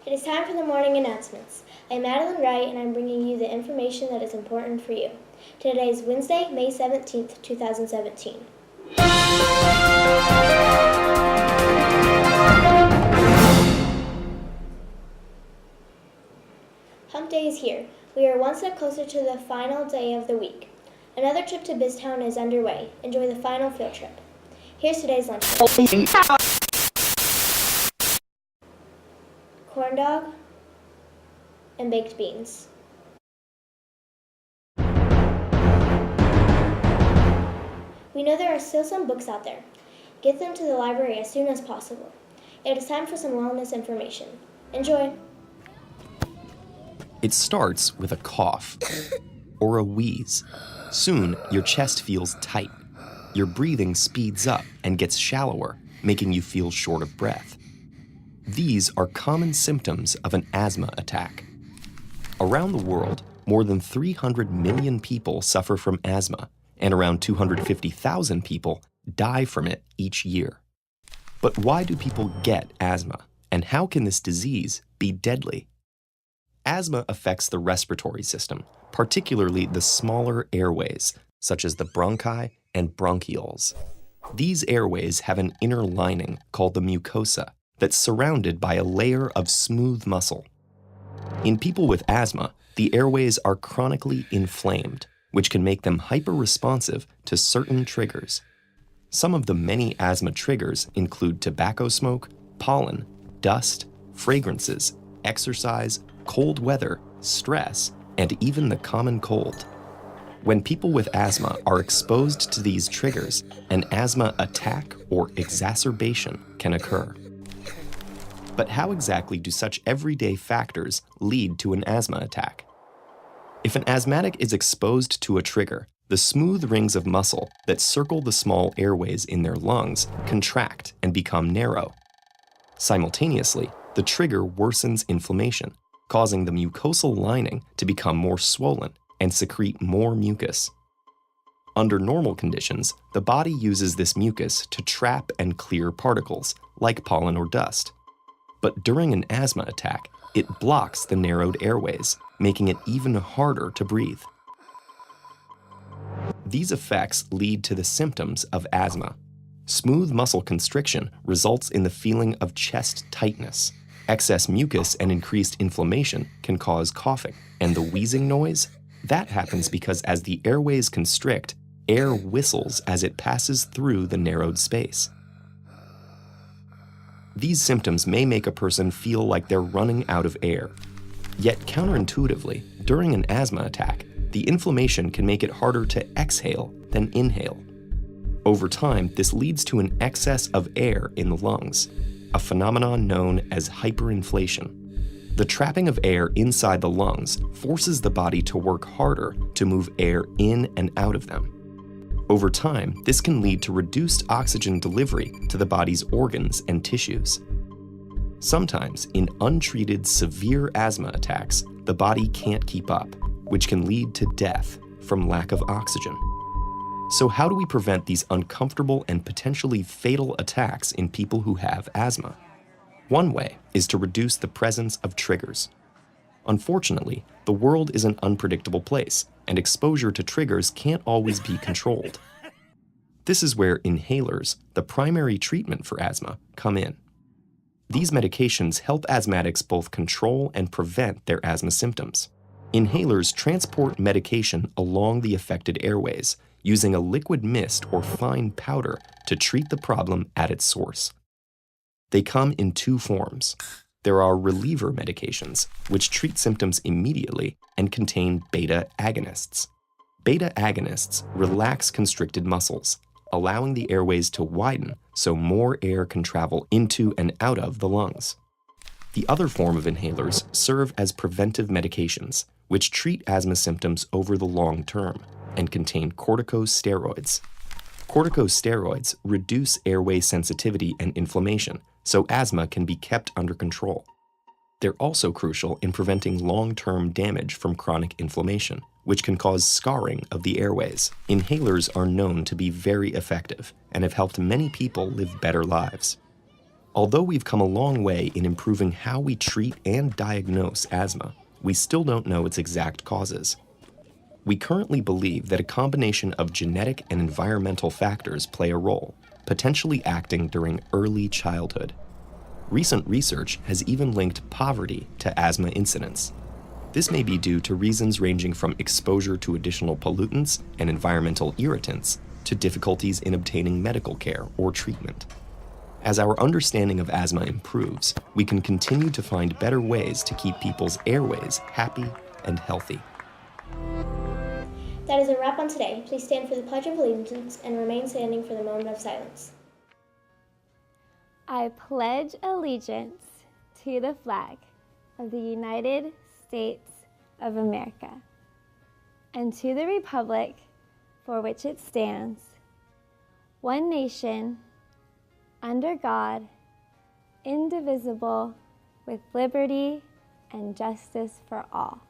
It is time for the morning announcements. I'm Madeline Wright, and I'm bringing you the information that is important for you. Today is Wednesday, May 17th, 2017. Hump Day is here. We are one step closer to the final day of the week. Another trip to Biztown is underway. Enjoy the final field trip. Here's today's lunch menu. Corn dog and baked beans. We know there are still some books out there. Get them to the library as soon as possible. It is time for some wellness information. Enjoy! It starts with a cough or a wheeze. Soon, your chest feels tight. Your breathing speeds up and gets shallower, making you feel short of breath. These are common symptoms of an asthma attack. Around the world, more than 300 million people suffer from asthma, and around 250,000 people die from it each year. But why do people get asthma, and how can this disease be deadly? Asthma affects the respiratory system, particularly the smaller airways, such as the bronchi and bronchioles. These airways have an inner lining called the mucosa that's surrounded by a layer of smooth muscle. In people with asthma, the airways are chronically inflamed, which can make them hyper-responsive to certain triggers. Some of the many asthma triggers include tobacco smoke, pollen, dust, fragrances, exercise, cold weather, stress, and even the common cold. When people with asthma are exposed to these triggers, an asthma attack or exacerbation can occur. But how exactly do such everyday factors lead to an asthma attack? If an asthmatic is exposed to a trigger, the smooth rings of muscle that circle the small airways in their lungs contract and become narrow. Simultaneously, the trigger worsens inflammation, causing the mucosal lining to become more swollen and secrete more mucus. Under normal conditions, the body uses this mucus to trap and clear particles, like pollen or dust. But during an asthma attack, it blocks the narrowed airways, making it even harder to breathe. These effects lead to the symptoms of asthma. Smooth muscle constriction results in the feeling of chest tightness. Excess mucus and increased inflammation can cause coughing, and the wheezing noise? That happens because as the airways constrict, air whistles as it passes through the narrowed space. These symptoms may make a person feel like they're running out of air. Yet counterintuitively, during an asthma attack, the inflammation can make it harder to exhale than inhale. Over time, this leads to an excess of air in the lungs, a phenomenon known as hyperinflation. The trapping of air inside the lungs forces the body to work harder to move air in and out of them. Over time, this can lead to reduced oxygen delivery to the body's organs and tissues. Sometimes, in untreated severe asthma attacks, the body can't keep up, which can lead to death from lack of oxygen. So how do we prevent these uncomfortable and potentially fatal attacks in people who have asthma? One way is to reduce the presence of triggers. Unfortunately, the world is an unpredictable place, and exposure to triggers can't always be controlled. This is where inhalers, the primary treatment for asthma, come in. These medications help asthmatics both control and prevent their asthma symptoms. Inhalers transport medication along the affected airways, using a liquid mist or fine powder to treat the problem at its source. They come in two forms. There are reliever medications, which treat symptoms immediately and contain beta agonists. Beta agonists relax constricted muscles, allowing the airways to widen so more air can travel into and out of the lungs. The other form of inhalers serve as preventive medications, which treat asthma symptoms over the long term and contain corticosteroids. Corticosteroids reduce airway sensitivity and inflammation, so asthma can be kept under control. They're also crucial in preventing long-term damage from chronic inflammation, which can cause scarring of the airways. Inhalers are known to be very effective and have helped many people live better lives. Although we've come a long way in improving how we treat and diagnose asthma, we still don't know its exact causes. We currently believe that a combination of genetic and environmental factors play a role, potentially acting during early childhood. Recent research has even linked poverty to asthma incidence. This may be due to reasons ranging from exposure to additional pollutants and environmental irritants to difficulties in obtaining medical care or treatment. As our understanding of asthma improves, we can continue to find better ways to keep people's airways happy and healthy. That is a wrap on today. Please stand for the Pledge of Allegiance and remain standing for the moment of silence. I pledge allegiance to the flag of the United States of America and to the republic for which it stands, one nation, under God, indivisible, with liberty and justice for all.